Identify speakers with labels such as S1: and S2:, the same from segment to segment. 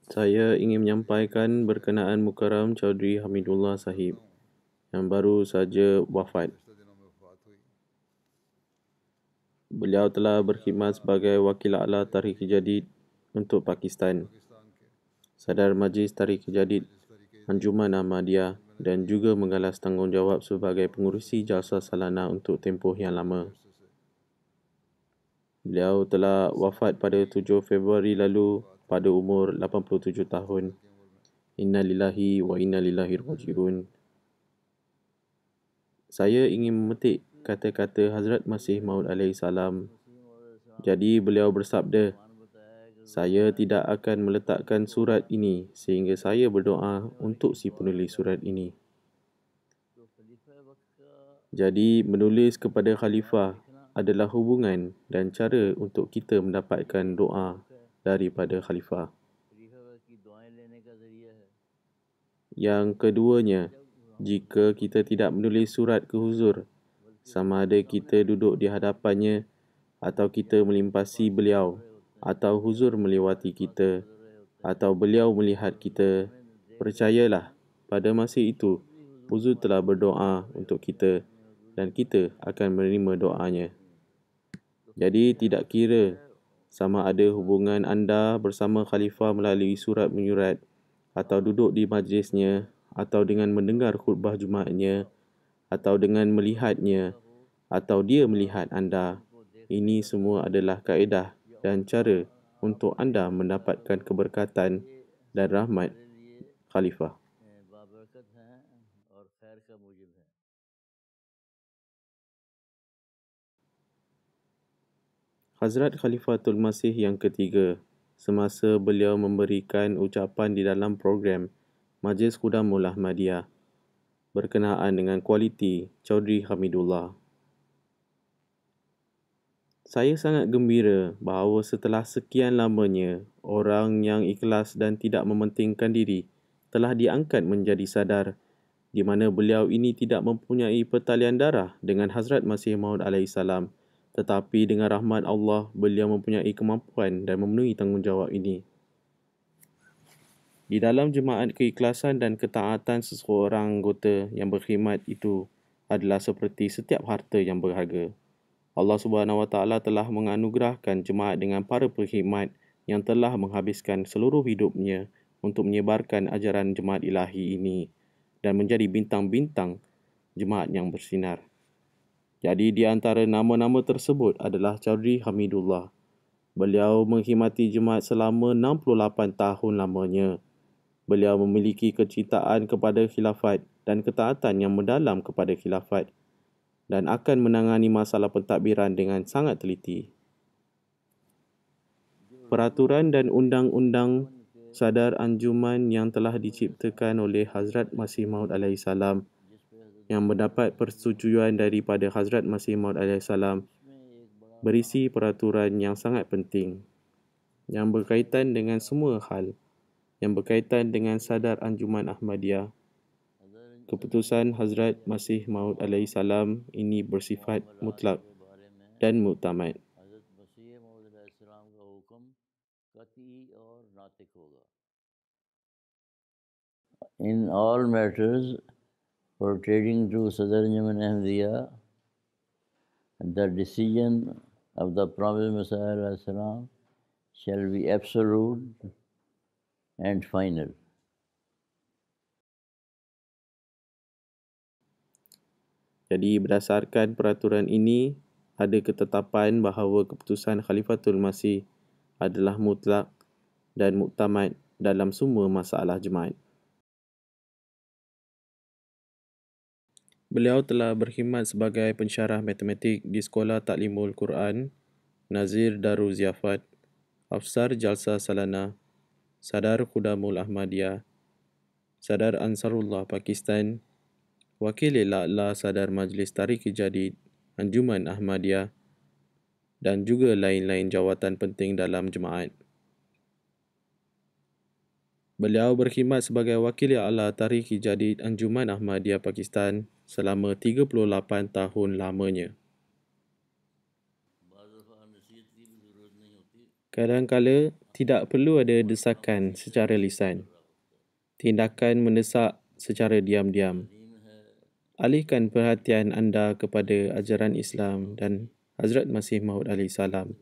S1: Saya ingin menyampaikan berkenaan Mukarram Chaudhry Hamidullah Sahib yang baru saja wafat. Beliau telah berkhidmat sebagai Wakil A'la Tarikh Jadid untuk Pakistan, Sadar Majlis Tarikh Jadid Anjuman Ahmadiyah dan juga menggalas tanggungjawab sebagai pengurusi Jalsa Salana untuk tempoh yang lama. Beliau telah wafat pada 7 Februari lalu pada umur 87 tahun. Inna lillahi wa inna ilaihi raji'un. Saya ingin memetik kata-kata Hazrat Masih Maud alaihi salam. Jadi beliau bersabda, saya tidak akan meletakkan surat ini sehingga saya berdoa untuk si penulis surat ini. Jadi menulis kepada khalifah adalah hubungan dan cara untuk kita mendapatkan doa daripada khalifah. Yang keduanya, jika kita tidak menulis surat ke huzur, sama ada kita duduk di hadapannya atau kita melimpasi beliau, atau huzur melewati kita, atau beliau melihat kita, percayalah, pada masa itu, huzur telah berdoa untuk kita dan kita akan menerima doanya. Jadi tidak kira sama ada hubungan anda bersama khalifah melalui surat menyurat, atau duduk di majlisnya, atau dengan mendengar khutbah Jumaatnya, atau dengan melihatnya, atau dia melihat anda. Ini semua adalah kaedah dan cara untuk anda mendapatkan keberkatan dan rahmat khalifah. Hazrat Khalifatul Masih yang ketiga, semasa beliau memberikan ucapan di dalam program Majlis Khudamul Ahmadiyah berkenaan dengan kualiti Chaudhry Hamidullah. Saya sangat gembira bahawa setelah sekian lamanya, orang yang ikhlas dan tidak mementingkan diri telah diangkat menjadi sadar, di mana beliau ini tidak mempunyai pertalian darah dengan Hazrat Masih Maud alaihi salam, tetapi dengan rahmat Allah, beliau mempunyai kemampuan dan memenuhi tanggungjawab ini. Di dalam jemaat, keikhlasan dan ketaatan seseorang anggota yang berkhidmat itu adalah seperti setiap harta yang berharga. Allah Subhanahu Wa Taala telah menganugerahkan jemaat dengan para berkhidmat yang telah menghabiskan seluruh hidupnya untuk menyebarkan ajaran jemaat ilahi ini dan menjadi bintang-bintang jemaat yang bersinar. Jadi di antara nama-nama tersebut adalah Chaudhry Hamidullah. Beliau mengkhidmati jemaat selama 68 tahun lamanya. Beliau memiliki kecintaan kepada khilafat dan ketaatan yang mendalam kepada khilafat dan akan menangani masalah pentadbiran dengan sangat teliti. Peraturan dan undang-undang sadar anjuman yang telah diciptakan oleh Hazrat Masih Maud alaihi salam yang mendapat persetujuan daripada Hazrat Masih Maud alaihi salam berisi peraturan yang sangat penting yang berkaitan dengan semua hal yang berkaitan dengan sadar anjuman Ahmadiyah. Keputusan Hazrat Masih Maud alaihi salam ini bersifat mutlak dan muktamad.
S2: In all matters pertaining to Sadar Anjuman Ahmadiyya, the decision of the Prophet Messiah shall be absolute and final.
S1: Jadi berdasarkan peraturan ini, ada ketetapan bahawa keputusan Khalifatul Masih adalah mutlak dan muktamad dalam semua masalah jemaat. Beliau telah berkhidmat sebagai pensyarah matematik di Sekolah Taklimul Quran, Nazir Darul Ziyafat, Afsar Jalsa Salana, Sadar Khudamul Ahmadiyah, Sadar Ansarullah Pakistan, Wakil A'la Sadar Majlis Tarikh Jadid Anjuman Ahmadiyah dan juga lain-lain jawatan penting dalam jemaat. Beliau berkhidmat sebagai Wakil A'la Tarikh Jadid Anjuman Ahmadiyah Pakistan selama 38 tahun lamanya. Kadang-kala Tidak perlu ada desakan secara lisan. Tindakan mendesak secara diam-diam. Alihkan perhatian anda kepada ajaran Islam dan Hazrat Masih Maud alaihissalam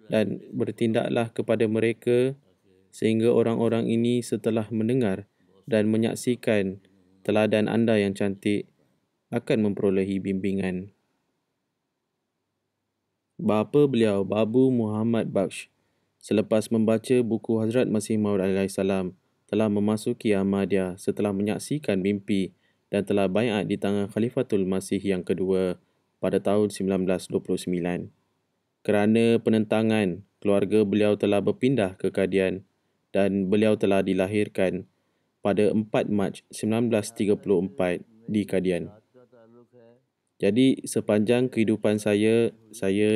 S1: dan bertindaklah kepada mereka sehingga orang-orang ini setelah mendengar dan menyaksikan teladan anda yang cantik akan memperolehi bimbingan. Bapa beliau, Babu Muhammad Baksh, selepas membaca buku Hazrat Masih Maud alaihissalam, telah memasuki Ahmadiyah setelah menyaksikan mimpi dan telah baiat di tangan Khalifatul Masih yang kedua pada tahun 1929. Kerana penentangan, keluarga beliau telah berpindah ke Kadian dan beliau telah dilahirkan pada 4 Mac 1934 di Kadian. Jadi sepanjang kehidupan saya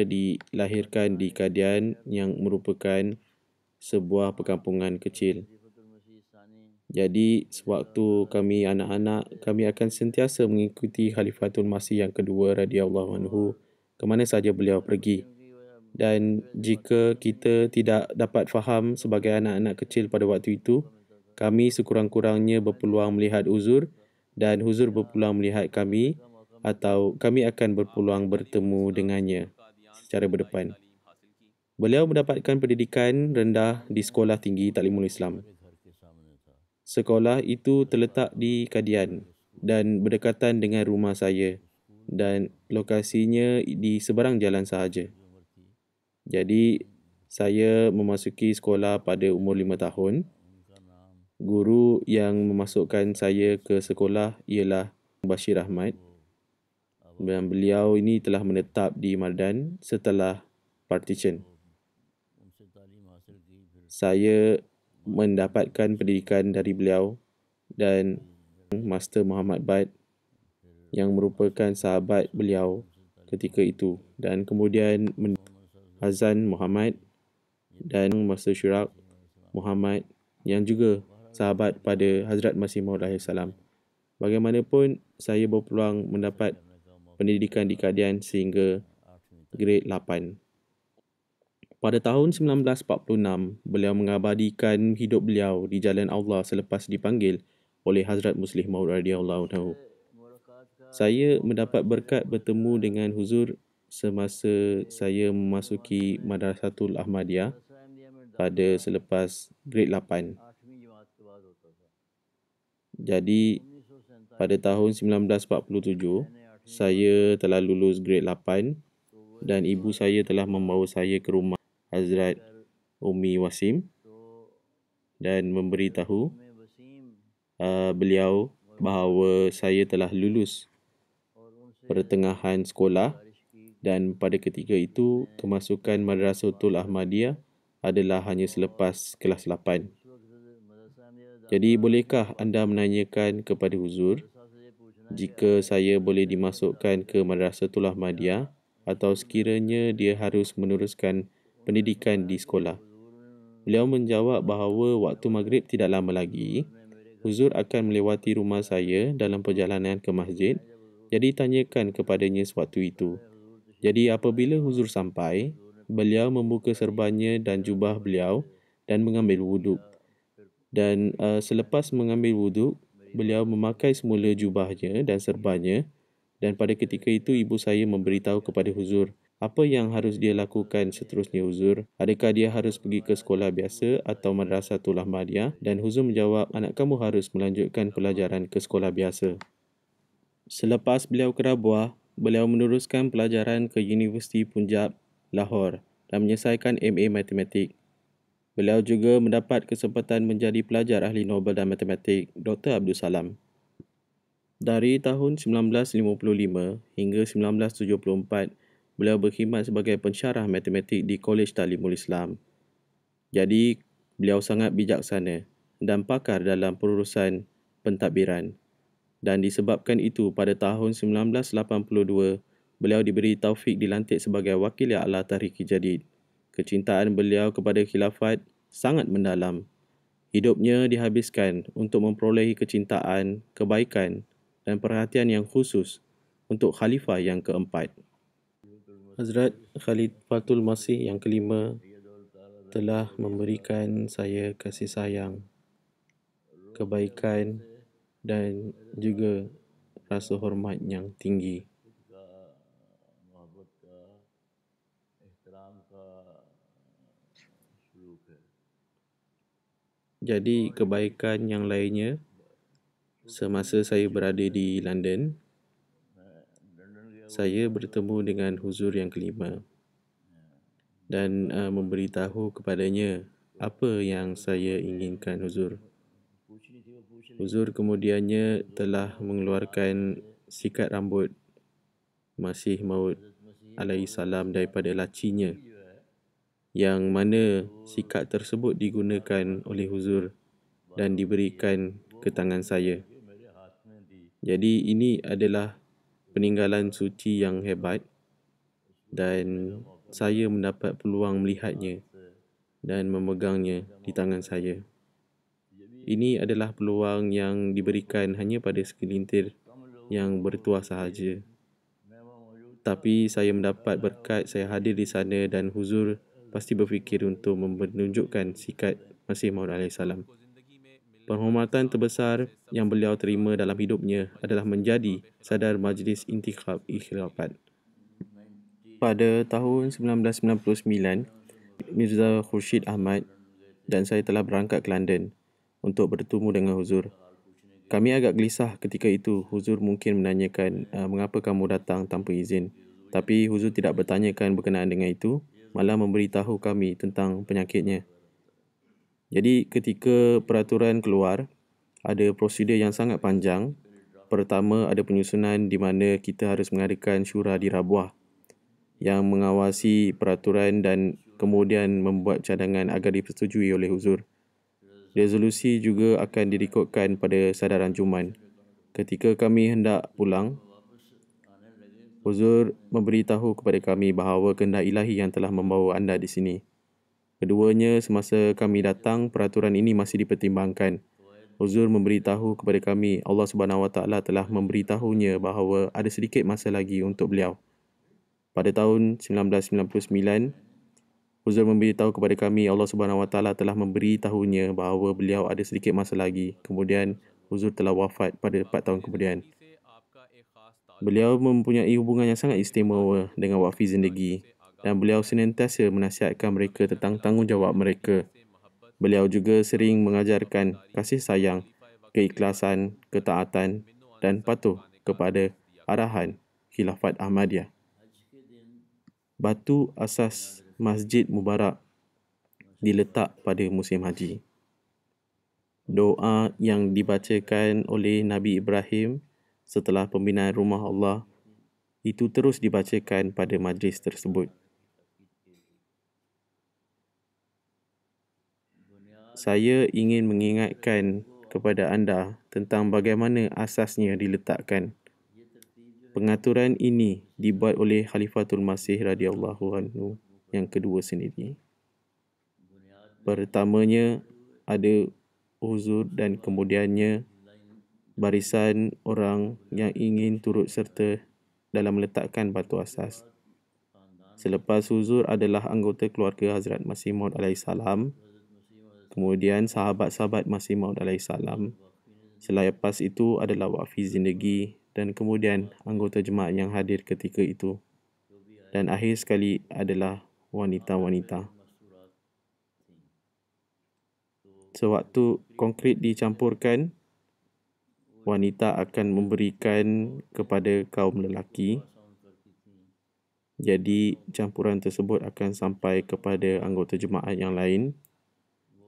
S1: dilahirkan di Kadian yang merupakan sebuah perkampungan kecil. Jadi sewaktu kami anak-anak, kami akan sentiasa mengikuti Khalifatul Masih yang kedua radhiyallahu anhu ke mana saja beliau pergi. Dan jika kita tidak dapat faham sebagai anak-anak kecil pada waktu itu, kami sekurang-kurangnya berpeluang melihat Huzur dan Huzur berpeluang melihat kami, atau kami akan berpeluang bertemu dengannya secara berdepan. Beliau mendapatkan pendidikan rendah di Sekolah Tinggi Taklimul Islam. Sekolah itu terletak di Kadian dan berdekatan dengan rumah saya dan lokasinya di seberang jalan sahaja. Jadi, saya memasuki sekolah pada umur 5 tahun. Guru yang memasukkan saya ke sekolah ialah Bashir Ahmad. Dan beliau ini telah menetap di Mardan setelah partition. Saya mendapatkan pendidikan dari beliau dan Master Muhammad Bad yang merupakan sahabat beliau ketika itu. Dan kemudian Hazan Muhammad dan Master Syiraq Muhammad yang juga sahabat pada Hazrat Masih Maud alaihissalam. Bagaimanapun, saya berpeluang mendapat pendidikan di Kadian sehingga grade 8. Pada tahun 1946, beliau mengabadikan hidup beliau di jalan Allah selepas dipanggil oleh Hazrat Muslih Maud radhiyallahu anhu. Saya mendapat berkat bertemu dengan Huzur semasa saya memasuki Madrasatul Ahmadiyah pada selepas grade 8. Jadi pada tahun 1947, saya telah lulus grade 8 dan ibu saya telah membawa saya ke rumah Hazrat Umi Wasim dan memberitahu beliau bahawa saya telah lulus pertengahan sekolah dan pada ketika itu kemasukan Madrasatul Ahmadiyah adalah hanya selepas kelas 8. Jadi bolehkah anda menanyakan kepada Huzur jika saya boleh dimasukkan ke Madrasatul Ahmadiyah atau sekiranya dia harus meneruskan pendidikan di sekolah? Beliau menjawab bahawa waktu maghrib tidak lama lagi, Huzur akan melewati rumah saya dalam perjalanan ke masjid. Jadi tanyakan kepadanya sewaktu itu. Jadi apabila Huzur sampai, beliau membuka serbannya dan jubah beliau dan mengambil wuduk. Dan selepas mengambil wuduk, beliau memakai semula jubahnya dan serbannya. Dan pada ketika itu ibu saya memberitahu kepada Huzur, apa yang harus dia lakukan seterusnya Huzur? Adakah dia harus pergi ke sekolah biasa atau Madrasatul Ahmadiyah? Dan Huzur menjawab, anak kamu harus melanjutkan pelajaran ke sekolah biasa. Selepas beliau kerabuah, beliau meneruskan pelajaran ke Universiti Punjab, Lahore dan menyelesaikan MA Matematik. Beliau juga mendapat kesempatan menjadi pelajar ahli Nobel dan Matematik Dr. Abdul Salam. Dari tahun 1955 hingga 1974, beliau berkhidmat sebagai pensyarah matematik di Kolej Taklimul Islam. Jadi, beliau sangat bijaksana dan pakar dalam perurusan pentadbiran. Dan disebabkan itu, pada tahun 1982, beliau diberi taufik dilantik sebagai Wakil A'la Tahriki Jadid. Kecintaan beliau kepada khilafat sangat mendalam. Hidupnya dihabiskan untuk memperolehi kecintaan, kebaikan dan perhatian yang khusus untuk khalifah yang keempat. Hazrat Khalifatul Masih yang kelima telah memberikan saya kasih sayang, kebaikan dan juga rasa hormat yang tinggi.
S2: का मोहब्बत का एहतराम का सलूक है.
S1: Jadi kebaikan yang lainnya, semasa saya berada di London, saya bertemu dengan huzur yang kelima dan memberitahu kepadanya apa yang saya inginkan huzur. Huzur kemudiannya telah mengeluarkan sikat rambut Masih Maud alaihi salam daripada lacinya, yang mana sikat tersebut digunakan oleh huzur dan diberikan ke tangan saya. Jadi ini adalah peninggalan suci yang hebat dan saya mendapat peluang melihatnya dan memegangnya di tangan saya. Ini adalah peluang yang diberikan hanya pada segelintir yang bertuah sahaja. Tapi saya mendapat berkat, saya hadir di sana dan huzur pasti berfikir untuk menunjukkan sikat Masih Maud alaihi salam. Penghormatan terbesar yang beliau terima dalam hidupnya adalah menjadi sadar Majlis Intikhab Khilafat. Pada tahun 1999, Mirza Khurshid Ahmad dan saya telah berangkat ke London untuk bertemu dengan huzur. Kami agak gelisah ketika itu. Huzur mungkin menanyakan, mengapa kamu datang tanpa izin? Tapi huzur tidak bertanyakan berkenaan dengan itu, malah memberitahu kami tentang penyakitnya. Jadi ketika peraturan keluar, ada prosedur yang sangat panjang. Pertama, ada penyusunan di mana kita harus mengadakan syura di Rabwah yang mengawasi peraturan dan kemudian membuat cadangan agar dipersetujui oleh huzur. Resolusi juga akan direkodkan pada sadaran Juman. Ketika kami hendak pulang, huzur memberitahu kepada kami bahawa kehendak ilahi yang telah membawa anda di sini. Keduanya, semasa kami datang, peraturan ini masih dipertimbangkan. Huzur memberitahu kepada kami Allah Subhanahu Wa Taala telah memberitahunya bahawa ada sedikit masa lagi untuk beliau. Pada tahun 1999, huzur memberitahu kepada kami Allah Subhanahu Wa Taala telah memberitahunya bahawa beliau ada sedikit masa lagi. Kemudian huzur telah wafat pada 4 tahun kemudian. Beliau mempunyai hubungan yang sangat istimewa dengan wafi zindagi dan beliau senantiasa menasihatkan mereka tentang tanggungjawab mereka. Beliau juga sering mengajarkan kasih sayang, keikhlasan, ketaatan dan patuh kepada arahan Khilafat Ahmadiyah. Batu asas Masjid Mubarak diletak pada musim haji. Doa yang dibacakan oleh Nabi Ibrahim setelah pembinaan rumah Allah itu terus dibacakan pada majlis tersebut. Saya ingin mengingatkan kepada anda tentang bagaimana asasnya diletakkan. Pengaturan ini dibuat oleh Khalifatul Masih radhiyallahu anhu yang kedua sendiri. Pertamanya ada huzur dan kemudiannya barisan orang yang ingin turut serta dalam meletakkan batu asas. Selepas huzur adalah anggota keluarga Hazrat Masih Maud alaihi salam, kemudian sahabat-sahabat Masih Maud alaihi salam. Selepas itu adalah wafi zindagi dan kemudian anggota jemaah yang hadir ketika itu. Dan akhir sekali adalah wanita-wanita. Sewaktu konkrit dicampurkan, wanita akan memberikan kepada kaum lelaki. Jadi campuran tersebut akan sampai kepada anggota jemaah yang lain.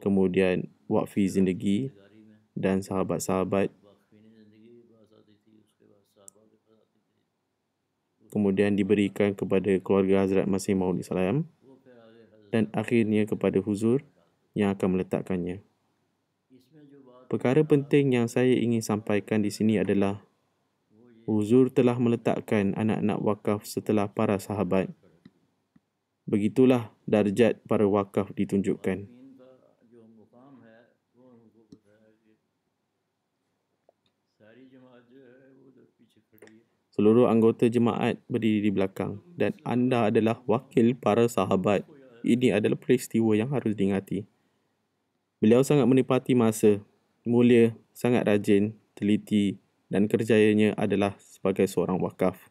S1: Kemudian wakfi zindagi dan sahabat-sahabat. Kemudian diberikan kepada keluarga Hazrat Masih Maud salam dan akhirnya kepada huzur yang akan meletakkannya. Perkara penting yang saya ingin sampaikan di sini adalah huzur telah meletakkan anak-anak wakaf setelah para sahabat. Begitulah darjat para wakaf ditunjukkan. Seluruh anggota jemaat berdiri di belakang dan anda adalah wakil para sahabat. ini adalah peristiwa yang harus diingati. Beliau sangat menepati masa, mulia, sangat rajin, teliti dan kerjayanya adalah sebagai seorang wakaf.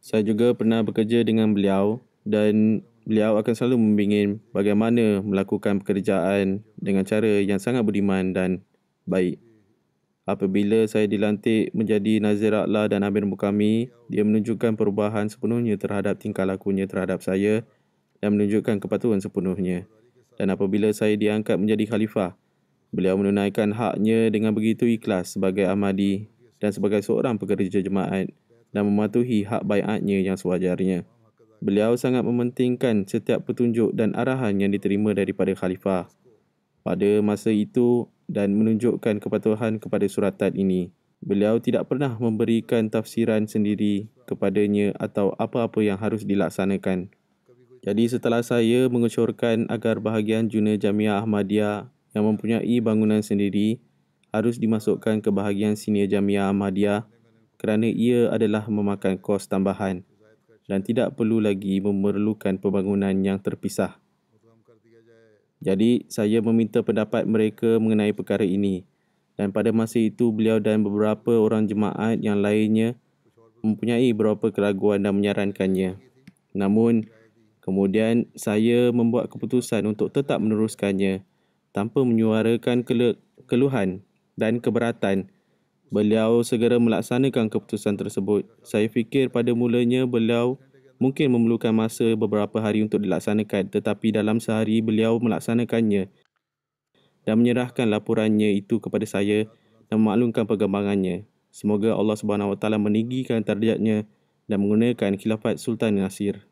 S1: Saya juga pernah bekerja dengan beliau dan beliau akan selalu membimbing bagaimana melakukan pekerjaan dengan cara yang sangat budiman dan baik. Apabila saya dilantik menjadi Nazir A'la dan Amir Mukami, dia menunjukkan perubahan sepenuhnya terhadap tingkah lakunya terhadap saya dan menunjukkan kepatuhan sepenuhnya. Dan apabila saya diangkat menjadi khalifah, beliau menunaikan haknya dengan begitu ikhlas sebagai Ahmadi dan sebagai seorang pekerja jemaat dan mematuhi hak baiatnya yang sewajarnya. Beliau sangat mementingkan setiap petunjuk dan arahan yang diterima daripada khalifah pada masa itu dan menunjukkan kepatuhan kepada suratan ini. Beliau tidak pernah memberikan tafsiran sendiri kepadanya atau apa-apa yang harus dilaksanakan. Jadi setelah saya mengesyorkan agar bahagian juna Jamiah Ahmadiyah yang mempunyai bangunan sendiri harus dimasukkan ke bahagian senior Jamiah Ahmadiyah kerana ia adalah memakan kos tambahan dan tidak perlu lagi memerlukan pembangunan yang terpisah. Jadi, saya meminta pendapat mereka mengenai perkara ini. Dan pada masa itu, beliau dan beberapa orang jemaat yang lainnya mempunyai beberapa keraguan dan menyarankannya. Namun, kemudian saya membuat keputusan untuk tetap meneruskannya tanpa menyuarakan keluhan dan keberatan. Beliau segera melaksanakan keputusan tersebut. Saya fikir pada mulanya beliau mungkin memerlukan masa beberapa hari untuk dilaksanakan, tetapi dalam sehari beliau melaksanakannya dan menyerahkan laporannya itu kepada saya dan memaklumkan perkembangannya. Semoga Allah SWT meninggikan darjatnya dan menggunakan khilafat Sultan Nasir.